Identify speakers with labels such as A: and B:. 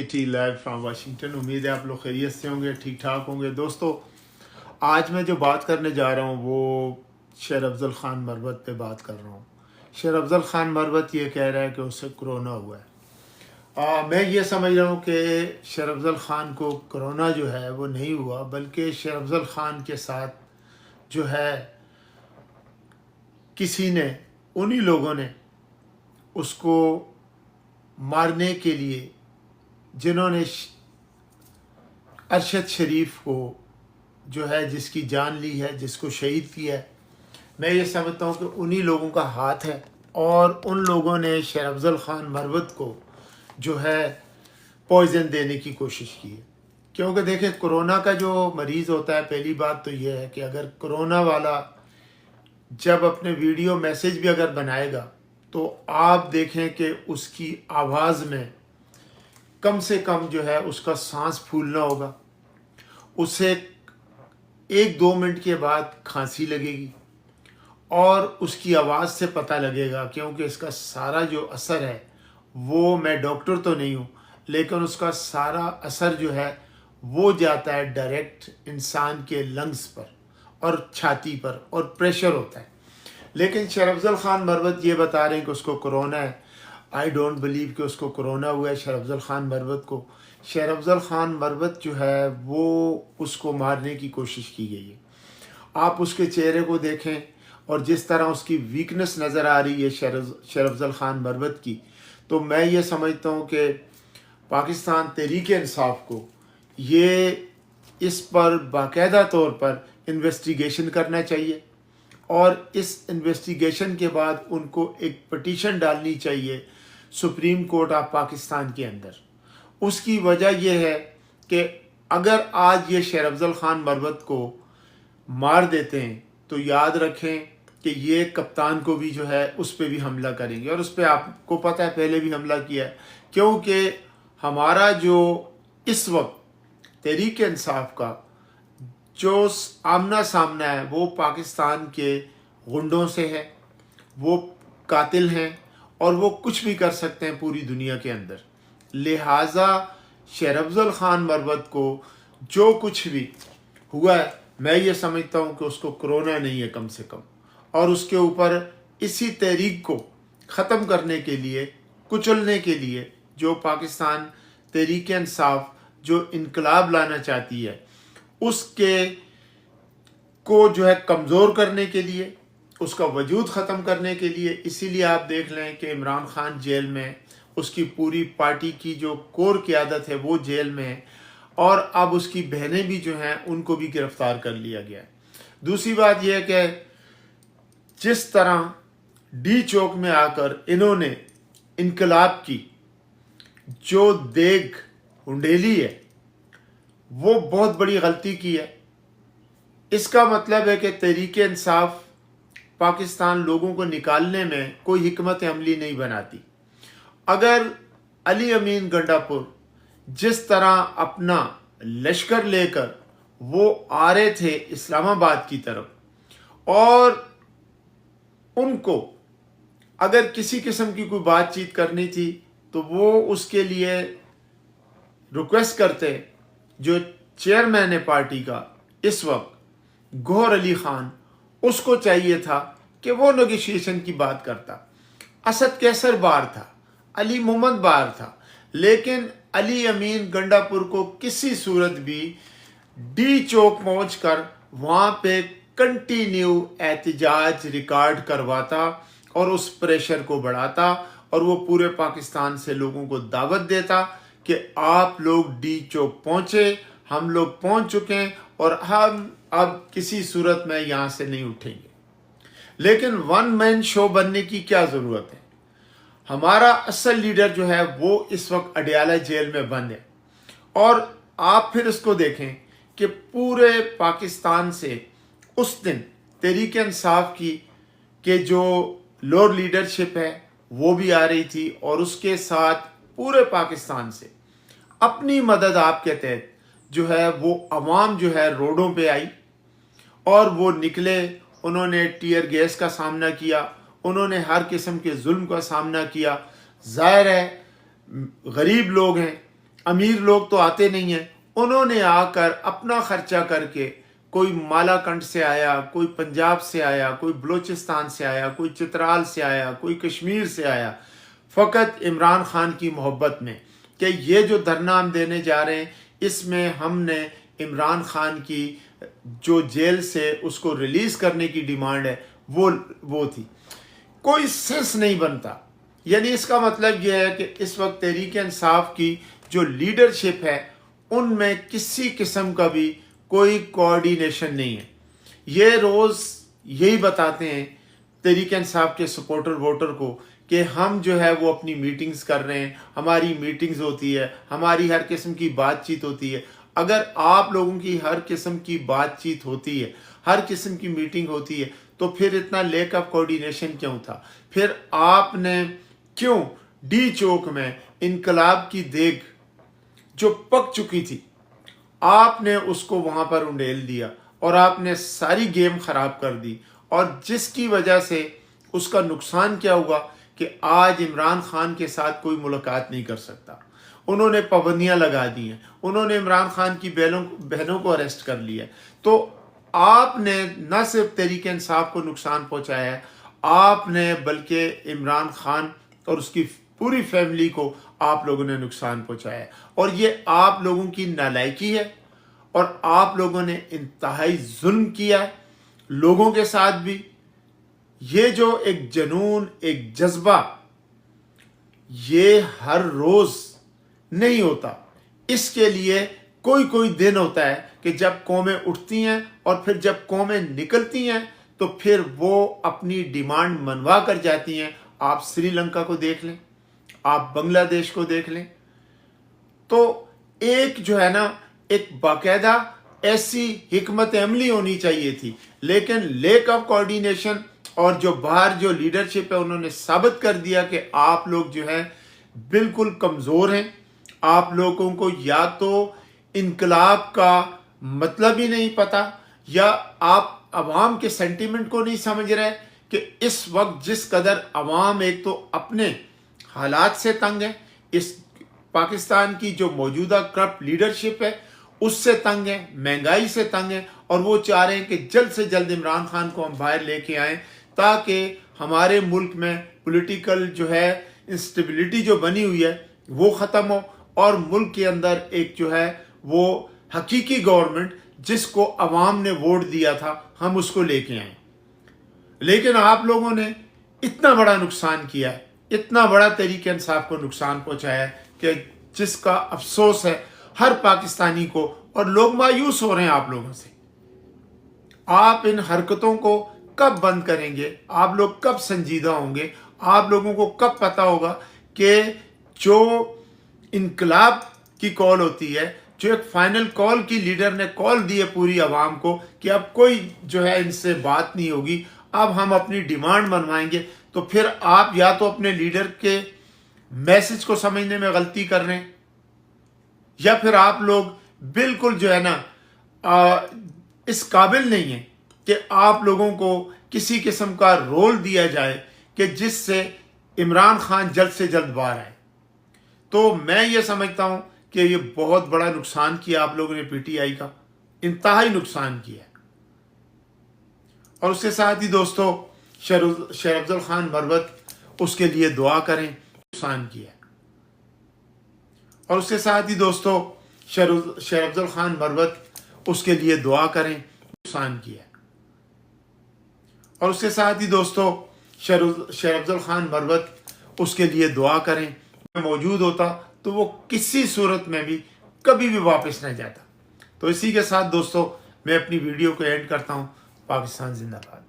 A: T live from Washington. उम्मीद है आप लोग खैरियत से होंगे, ठीक ठाक होंगे। दोस्तों, आज मैं जो बात करने जा रहा हूँ वो शेर अफजल ख़ान मरवत पे बात कर रहा हूँ। शेर अफजल ख़ान मरवत ये कह रहा है कि उसे कोरोना हुआ है। मैं ये समझ रहा हूँ कि शेर अफजल ख़ान को कोरोना जो है वो नहीं हुआ, बल्कि शेर अफजल ख़ान के साथ जो है किसी ने, उन्हीं लोगों ने उसको मारने के लिए, जिन्होंने अरशद शरीफ को जो है जिसकी जान ली है, जिसको शहीद किया है, मैं ये समझता हूँ कि उन्हीं लोगों का हाथ है। और उन लोगों ने शेर अफजल ख़ान मरवत को जो है पॉइज़न देने की कोशिश की है। क्योंकि देखें, कोरोना का जो मरीज़ होता है, पहली बात तो ये है कि अगर कोरोना वाला जब अपने वीडियो मैसेज भी अगर बनाएगा तो आप देखें कि उसकी आवाज़ में कम से कम जो है उसका सांस फूलना होगा, उसे 1-2 मिनट के बाद खांसी लगेगी और उसकी आवाज़ से पता लगेगा, क्योंकि इसका सारा जो असर है वो, मैं डॉक्टर तो नहीं हूँ, लेकिन उसका सारा असर जो है वो जाता है डायरेक्ट इंसान के लंग्स पर और छाती पर, और प्रेशर होता है। लेकिन शेर अफजल ख़ान मरवत ये बता रहे हैं कि उसको कोरोना है। आई डोंट बिलीव कि उसको कोरोना हुआ है शेर अफजल ख़ान मरवत को। शेर अफजल ख़ान मरवत जो है वो, उसको मारने की कोशिश की गई है। आप उसके चेहरे को देखें और जिस तरह उसकी वीकनेस नज़र आ रही है शेर अफजल ख़ान मरवत की, तो मैं ये समझता हूँ कि पाकिस्तान तहरीक इंसाफ को ये इस पर बाकायदा तौर पर इन्वेस्टिगेशन करना चाहिए, और इस इन्वेस्टिगेशन के बाद उनको एक पटिशन डालनी चाहिए सुप्रीम कोर्ट ऑफ पाकिस्तान के अंदर। उसकी वजह यह है कि अगर आज ये शेर अफजल ख़ान मरवत को मार देते हैं तो याद रखें कि ये कप्तान को भी जो है उस पर भी हमला करेंगे, और उस पर आपको पता है पहले भी हमला किया है। क्योंकि हमारा जो इस वक्त तहरीक इंसाफ का जो आमना सामना है वो पाकिस्तान के गुंडों से है, वो कातिल हैं और वो कुछ भी कर सकते हैं पूरी दुनिया के अंदर। लिहाजा शेर अफजल ख़ान मरवत को जो कुछ भी हुआ है, मैं ये समझता हूँ कि उसको कोरोना नहीं है कम से कम, और उसके ऊपर इसी तहरीक को ख़त्म करने के लिए, कुचलने के लिए, जो पाकिस्तान तहरीक इंसाफ जो इनकलाब लाना चाहती है उसके को जो है कमज़ोर करने के लिए, उसका वजूद ख़त्म करने के लिए, इसीलिए आप देख लें कि इमरान ख़ान जेल में, उसकी पूरी पार्टी की जो कोर क़यादत है वो जेल में है, और अब उसकी बहनें भी जो हैं उनको भी गिरफ़्तार कर लिया गया है। दूसरी बात यह है कि जिस तरह डी चौक में आकर इन्होंने इनकलाब की जो देग उंडेली है, वो बहुत बड़ी गलती की है। इसका मतलब है कि तहरीक इंसाफ पाकिस्तान लोगों को निकालने में कोई हिकमत अमली नहीं बनाती। अगर अली अमीन गंडापुर जिस तरह अपना लश्कर लेकर वो आ रहे थे इस्लामाबाद की तरफ, और उनको अगर किसी किस्म की कोई बातचीत करनी थी तो वो उसके लिए रिक्वेस्ट करते, जो चेयरमैन है पार्टी का इस वक्त गौहर अली ख़ान, उसको चाहिए था कि वो नेगोशिएशन की बात करता। असद कैसर बाहर था, अली मोहम्मद बाहर था, लेकिन अली अमीन गंडापुर को किसी सूरत भी डी चौक पहुँच कर वहाँ पे कंटिन्यू एहतजाज रिकॉर्ड करवाता और उस प्रेशर को बढ़ाता, और वो पूरे पाकिस्तान से लोगों को दावत देता कि आप लोग डी चौक पहुँचे, हम लोग पहुँच चुके हैं और हम अब किसी सूरत में यहाँ से नहीं उठेंगे। लेकिन वन मैन शो बनने की क्या ज़रूरत है? हमारा असल लीडर जो है वो इस वक्त अडयाला जेल में बंद है, और आप फिर इसको देखें कि पूरे पाकिस्तान से उस दिन तहरीक इंसाफ की के जो लोअर लीडरशिप है वो भी आ रही थी, और उसके साथ पूरे पाकिस्तान से अपनी मदद आपके तहत जो है वो अवाम जो है रोडों पे आई, और वो निकले, उन्होंने टीयर गैस का सामना किया, उन्होंने हर किस्म के जुल्म का सामना किया। ज़ाहिर है गरीब लोग हैं, अमीर लोग तो आते नहीं हैं, उन्होंने आकर अपना खर्चा करके, कोई मालाकंड से आया, कोई पंजाब से आया, कोई बलूचिस्तान से आया, कोई चित्राल से आया, कोई कश्मीर से आया, फ़कत इमरान खान की मोहब्बत में कि ये जो धरना हम देने जा रहे हैं इसमें हमने इमरान खान की जो जेल से उसको रिलीज़ करने की डिमांड है वो थी। कोई सेंस नहीं बनता। यानी इसका मतलब यह है कि इस वक्त तहरीक इंसाफ की जो लीडरशिप है उनमें किसी किस्म का भी कोई कोऑर्डिनेशन नहीं है। ये रोज़ यही बताते हैं तहरीक इंसाफ के सपोर्टर वोटर को कि हम जो है वो अपनी मीटिंग्स कर रहे हैं, हमारी मीटिंग्स होती है, हमारी हर किस्म की बातचीत होती है। अगर आप लोगों की हर किस्म की बातचीत होती है, हर किस्म की मीटिंग होती है, तो फिर इतना लेक ऑफ कोऑर्डिनेशन क्यों था? फिर आपने क्यों डी चौक में इनकलाब की देग जो पक चुकी थी, आपने उसको वहां पर उंडेल दिया और आपने सारी गेम खराब कर दी, और जिसकी वजह से उसका नुकसान क्या हुआ कि आज इमरान खान के साथ कोई मुलाकात नहीं कर सकता। उन्होंने पाबंदियां लगा दी हैं, उन्होंने इमरान खान की बहनों को अरेस्ट कर लिया। तो आपने न सिर्फ तहरीक इंसाफ को नुकसान पहुंचाया है, आपने बल्कि इमरान खान और उसकी पूरी फैमिली को आप लोगों ने नुकसान पहुंचाया है। और ये आप लोगों की नालायकी है और आप लोगों ने इंतहाई जुल्म किया है लोगों के साथ भी। ये जो एक जुनून, एक जज्बा, ये हर रोज नहीं होता। इसके लिए कोई कोई दिन होता है कि जब कौमें उठती हैं और फिर जब कौमें निकलती हैं तो फिर वो अपनी डिमांड मनवा कर जाती हैं। आप श्रीलंका को देख लें, आप बांग्लादेश को देख लें, तो एक जो है ना, एक बाकायदा ऐसी हिकमत अमली होनी चाहिए थी, लेकिन लेक ऑफ कोऑर्डिनेशन और जो बाहर जो लीडरशिप है उन्होंने साबित कर दिया कि आप लोग जो है बिल्कुल कमज़ोर हैं। आप लोगों को या तो इनकलाब का मतलब ही नहीं पता, या आप अवाम के सेंटीमेंट को नहीं समझ रहे कि इस वक्त जिस कदर अवाम एक तो अपने हालात से तंग है, इस पाकिस्तान की जो मौजूदा करप्ट लीडरशिप है उससे तंग है, महंगाई से तंग है, और वो चाह रहे हैं कि जल्द से जल्द इमरान खान को हम बाहर लेके आएं ताकि हमारे मुल्क में पॉलिटिकल जो है इंस्टेबिलिटी जो बनी हुई है वो ख़त्म हो और मुल्क के अंदर एक जो है वो हकीकी गवर्नमेंट जिसको अवाम ने वोट दिया था हम उसको लेके आए। लेकिन आप लोगों ने इतना बड़ा नुकसान किया है, इतना बड़ा तहरीक इंसाफ को नुकसान पहुंचाया है कि जिसका अफसोस है हर पाकिस्तानी को, और लोग मायूस हो रहे हैं आप लोगों से। आप इन हरकतों को कब बंद करेंगे? आप लोग कब संजीदा होंगे? आप लोगों को कब पता होगा कि जो इनकलाब की कॉल होती है, जो एक फाइनल कॉल की लीडर ने कॉल दी है पूरी आवाम को कि अब कोई जो है इनसे बात नहीं होगी, अब हम अपनी डिमांड मनवाएंगे, तो फिर आप या तो अपने लीडर के मैसेज को समझने में गलती कर रहे हैं, या फिर आप लोग बिल्कुल जो है ना इस काबिल नहीं है कि आप लोगों को किसी किस्म का रोल दिया जाए कि जिससे इमरान खान जल्द से जल्द बाहर आए। तो मैं ये समझता हूं कि ये बहुत बड़ा नुकसान किया आप लोगों ने, पीटीआई का इंतहाई नुकसान किया। और उसके साथ ही दोस्तों शेर अफजल खान मरवत, उसके लिए दुआ करें, नुकसान किया। और उसके साथ ही दोस्तों शेर अफजल खान मरवत, उसके लिए दुआ करें, नुकसान किया। और उसके साथ ही दोस्तों शेर अफजल खान मरवत, उसके लिए दुआ करें, मौजूद होता तो वो किसी सूरत में भी कभी भी वापस नहीं जाता। तो इसी के साथ दोस्तों मैं अपनी वीडियो को एंड करता हूँ। पाकिस्तान जिंदाबाद।